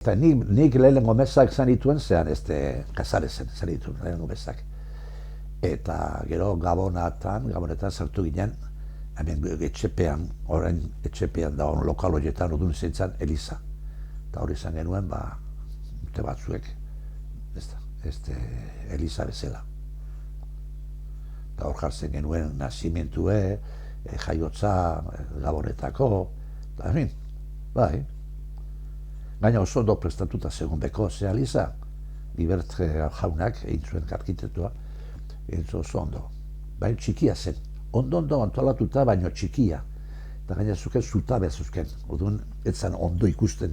Eta nik lehenengo mesak zanituen zean, Kasarezen zanituen lehenengo mesak. Eta gero Gabonetan sartu ginen, hemen etxepean, orain etxepean da lokal horietan odun zintzen Eliza. Eta hori izan genuen, urte batzuek, Eliza bezala. Eta hor jartzen genuen nazimentue, jaiotza Gabonetako, eta hemen, bai. Gaina oso ondo prestatuta segun beko zea Eliza, Ibert jaunak egin zuen arkitektua, egin zuen oso ondo. Baina txikia zen, ondo antolatuta baino txikia. Eta gaina zuken zutabe zuzken, orduan ez zen ondo ikusten,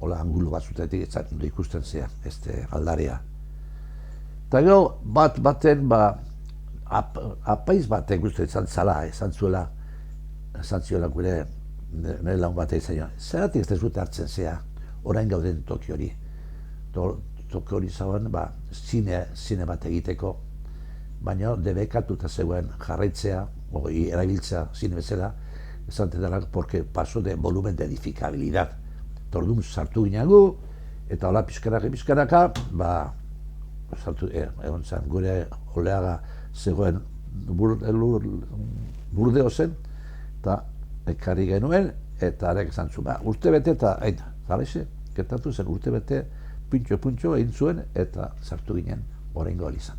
hola angulu batzutetik ez zen ondo ikusten zea, aldarea. Eta gero baten, apaiz batek guztu izan zuela gure nire lagun batek izan joan. Zeratik ez dezute hartzen zea, orain gauden toki hori. Toki hori zauen, zine bat egiteko, baina debekatuta zegoen jarraitzea, erabiltzea zine bezala, esan dela, porque paso de volumen de edificabilidad. Eta orduan sartu ginagu, eta hola pizkanaka, egon zen, gure oleaga zegoen burdeo zen, eta ekarri genuen, eta arek esan zuen, urte bete eta, zalexe, gertatu zen urte bete, puntxo egin zuen, eta sartu ginen oraingo Elizan.